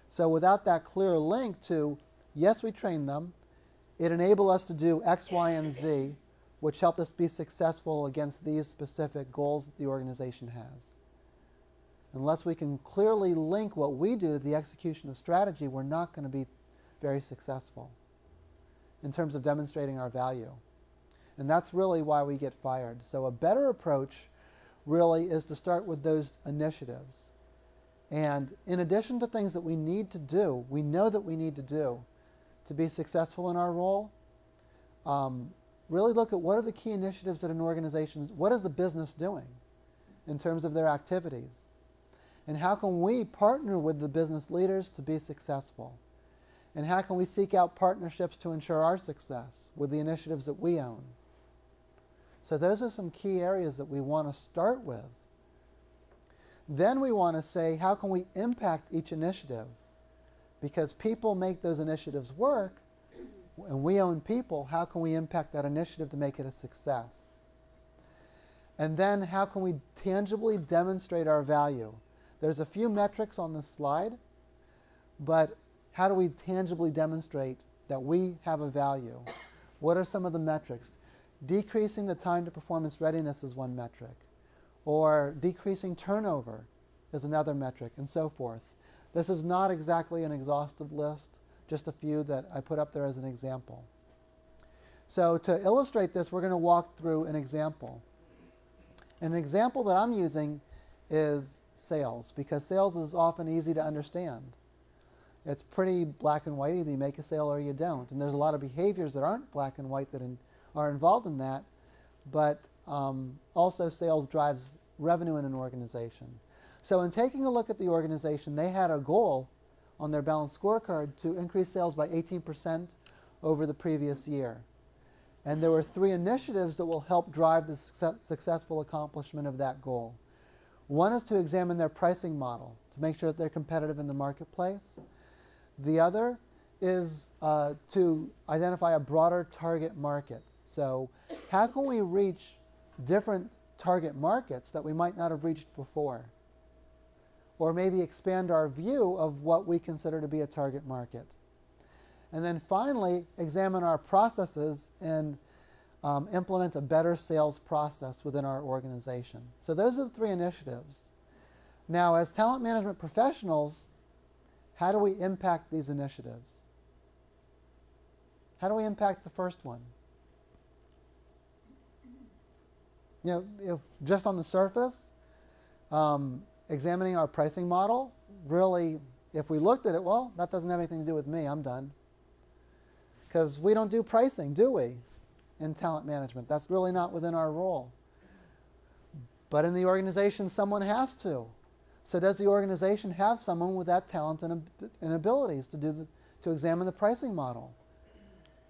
So without that clear link to, yes, we trained them, it enabled us to do X, Y, and Z, which helped us be successful against these specific goals that the organization has. Unless we can clearly link what we do to the execution of strategy, we're not going to be very successful in terms of demonstrating our value. And that's really why we get fired. So a better approach really is to start with those initiatives. And in addition to things that we need to do, we know that we need to do to be successful in our role, really look at what are the key initiatives that an organization, what is the business doing in terms of their activities? And how can we partner with the business leaders to be successful? And how can we seek out partnerships to ensure our success with the initiatives that we own? So those are some key areas that we want to start with. Then we want to say, how can we impact each initiative? Because people make those initiatives work, and we own people. How can we impact that initiative to make it a success? And then how can we tangibly demonstrate our value? There's a few metrics on this slide, but how do we tangibly demonstrate that we have a value? What are some of the metrics? Decreasing the time to performance readiness is one metric, or decreasing turnover is another metric, and so forth. This is not exactly an exhaustive list, just a few that I put up there as an example. So to illustrate this, we're going to walk through an example. And an example that I'm using is sales, because sales is often easy to understand. It's pretty black and white. Either you make a sale or you don't. And there's a lot of behaviors that aren't black and white that are involved in that, but also sales drives revenue in an organization. So in taking a look at the organization, they had a goal on their balanced scorecard to increase sales by 18% over the previous year. And there were 3 initiatives that will help drive the successful accomplishment of that goal. One is to examine their pricing model to make sure that they're competitive in the marketplace. The other is to identify a broader target market. So how can we reach different target markets that we might not have reached before? Or maybe expand our view of what we consider to be a target market. And then finally, examine our processes and implement a better sales process within our organization. So those are the 3 initiatives. Now, as talent management professionals, how do we impact these initiatives? How do we impact the first one? You know, if just on the surface, examining our pricing model, really, if we looked at it, well, that doesn't have anything to do with me, I'm done. Because we don't do pricing, do we, in talent management? That's really not within our role. But in the organization, someone has to. So does the organization have someone with that talent and abilities to examine the pricing model?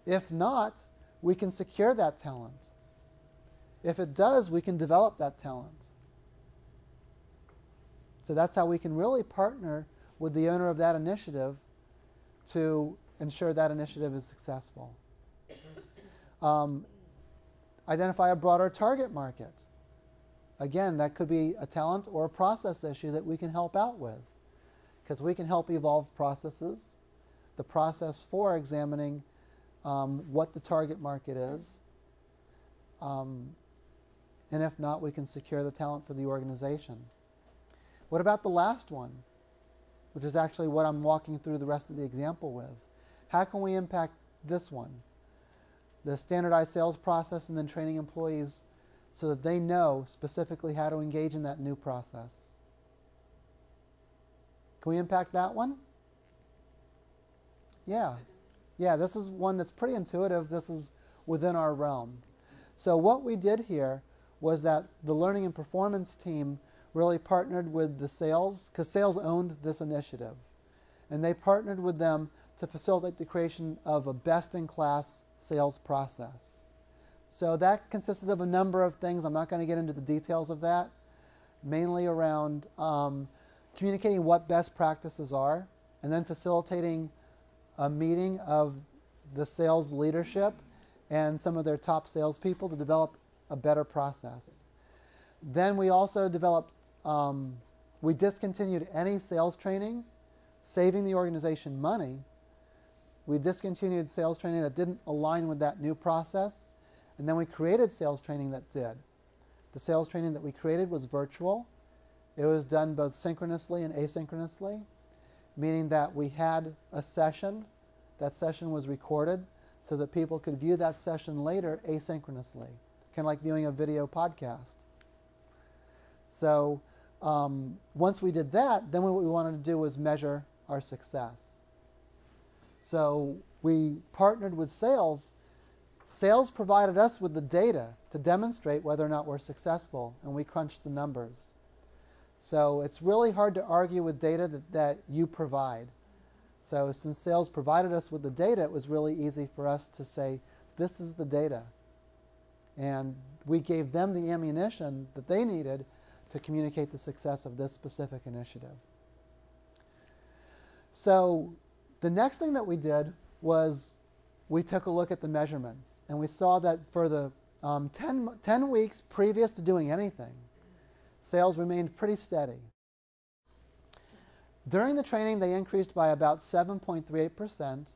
If not, we can secure that talent. If it does, we can develop that talent. So that's how we can really partner with the owner of that initiative to ensure that initiative is successful. Identify a broader target market. Again, that could be a talent or a process issue that we can help out with, because we can help evolve processes, the process for examining what the target market is. And if not, we can secure the talent for the organization. What about the last one, which is actually what I'm walking through the rest of the example with? How can we impact this one? The standardized sales process and then training employees so that they know specifically how to engage in that new process. Can we impact that one? Yeah. Yeah, this is one that's pretty intuitive. This is within our realm. So what we did here was that the learning and performance team really partnered with the sales, because sales owned this initiative. And they partnered with them to facilitate the creation of a best-in-class sales process. So that consisted of a number of things. I'm not going to get into the details of that. Mainly around communicating what best practices are, and then facilitating a meeting of the sales leadership and some of their top salespeople to develop a better process. Then we also developed, we discontinued any sales training saving the organization money, we discontinued sales training that didn't align with that new process, and then we created sales training that did. The sales training that we created was virtual. It was done both synchronously and asynchronously, meaning that we had a session. That session was recorded so that people could view that session later asynchronously, kind of like viewing a video podcast. So once we did that, then what we wanted to do was measure our success. So we partnered with sales. Sales provided us with the data to demonstrate whether or not we're successful, and we crunched the numbers. So it's really hard to argue with data that you provide. So since sales provided us with the data, it was really easy for us to say, this is the data. And we gave them the ammunition that they needed to communicate the success of this specific initiative. So the next thing that we did was we took a look at the measurements, and we saw that for the 10 weeks previous to doing anything, sales remained pretty steady. During the training, they increased by about 7.38%,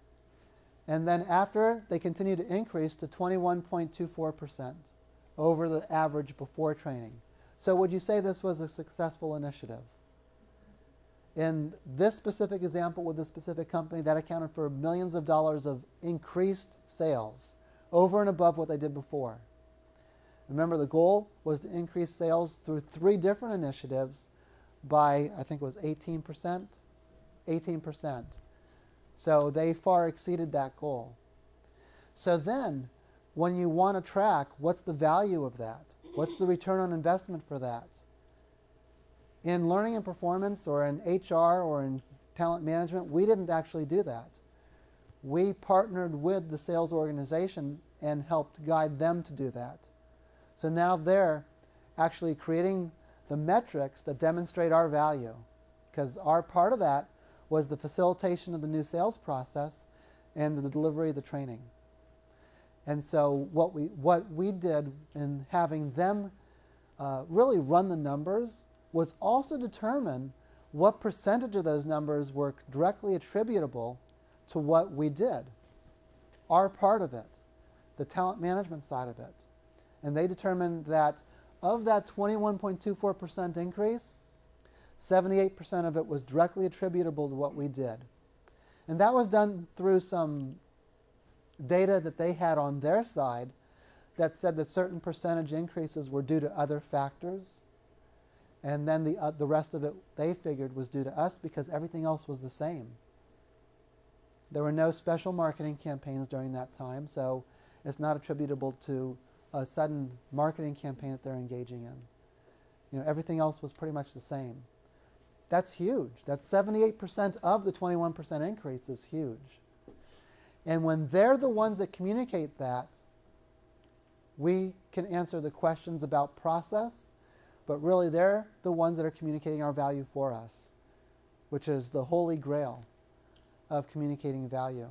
and then after, they continued to increase to 21.24% over the average before training. So would you say this was a successful initiative? In this specific example with this specific company, that accounted for millions of dollars of increased sales over and above what they did before. Remember, the goal was to increase sales through 3 different initiatives by, I think it was 18%? 18%. So they far exceeded that goal. So then, when you want to track what's the value of that, what's the return on investment for that, in learning and performance or in HR or in talent management, we didn't actually do that. We partnered with the sales organization and helped guide them to do that. So now they're actually creating the metrics that demonstrate our value, because our part of that was the facilitation of the new sales process and the delivery of the training. And so what we did in having them really run the numbers was also determine what percentage of those numbers were directly attributable to what we did, our part of it, the talent management side of it. And they determined that of that 21.24% increase, 78% of it was directly attributable to what we did. And that was done through some data that they had on their side that said that certain percentage increases were due to other factors. And then the rest of it, they figured, was due to us because everything else was the same. There were no special marketing campaigns during that time, so it's not attributable to a sudden marketing campaign that they're engaging in. You know, everything else was pretty much the same. That's huge. That's 78% of the 21% increase is huge. And when they're the ones that communicate that, we can answer the questions about process, but really they're the ones that are communicating our value for us, which is the holy grail of communicating value.